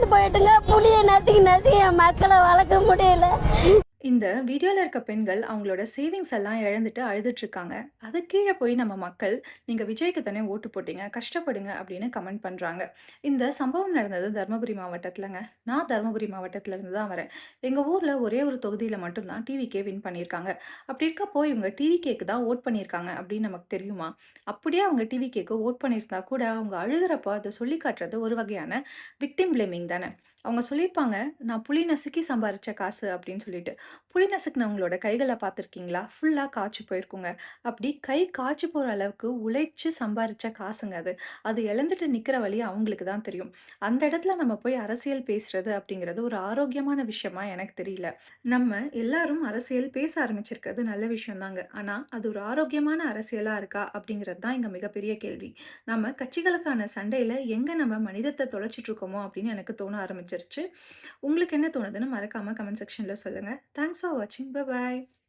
இறந்து போயிட்டுங்க. புளிய நசுக்கி நசுக்கி என் மக்களை வளர்க்க முடியல. இந்த வீடியோல இருக்க பெண்கள் அவங்களோட சேவிங்ஸ் எல்லாம் இழந்துட்டு அழுதுட்டு இருக்காங்க. அது கீழ போய் நம்ம மக்கள், "நீங்க விஜய்க்கு தானே ஓட்டு போட்டீங்க. கஷ்டப்படுங்க" அப்படின்னு கமெண்ட் பண்றாங்க. இந்த சம்பவம் நடந்தது தர்மபுரி மாவட்டத்துலங்க. நான் தர்மபுரி மாவட்டத்துல இருந்து தான் வரேன். எங்க ஊர்ல ஒரே ஒரு தொகுதியில மட்டும் தான் டிவிகே வின் பண்ணியிருக்காங்க. அப்படி இருக்கப்போ இவங்க டிவிகேக்கு தான் ஓட் பண்ணியிருக்காங்க அப்படின்னு நமக்கு தெரியுமா? அப்படியே அவங்க டிவிகேக்கு ஓட் பண்ணியிருந்தா கூட அவங்க அழுகுறப்போ அத சொல்லி காட்டுறது ஒரு வகையான விக்டிம் பிளேமிங் தானே. அவங்க சொல்லியிருப்பாங்க, "நான் புலி நசுக்கி சம்பாரிச்ச காசு" அப்படின்னு சொல்லிட்டு. புளி நசுக்குனவங்களோட கைகள பார்த்துருக்கீங்களா? ஃபுல்லா காய்ச்சி போயிருக்குங்க. அப்படி கை காய்ச்சி போற அளவுக்கு உழைச்சு சம்பாரிச்ச காசுங்க அது. அது இழந்துட்டு நிக்கிற வலி அவங்களுக்கு தான் தெரியும். அந்த இடத்துல நம்ம போய் அரசியல் பேசுறது அப்படிங்கிறது ஒரு ஆரோக்கியமான விஷயமா எனக்கு தெரியல. நம்ம எல்லாரும் அரசியல் பேச ஆரம்பிச்சிருக்கிறது நல்ல விஷயம் தாங்க. ஆனா, அது ஒரு ஆரோக்கியமான அரசியலா இருக்கா? அப்படிங்கிறது தான் இங்க மிகப்பெரிய கேள்வி. நம்ம கட்சிகளுக்கான சண்டையில எங்க நம்ம மனிதத்த தொலைச்சிட்டு இருக்கோமோ அப்படின்னு எனக்கு தோண ஆரம்பிச்சிருச்சு. உங்களுக்கு என்ன தோணுதுன்னு மறக்காம கமெண்ட் செக்ஷன்ல சொல்லுங்க. தேங்க்ஸ் ஃபார் வாட்சிங். Bye bye.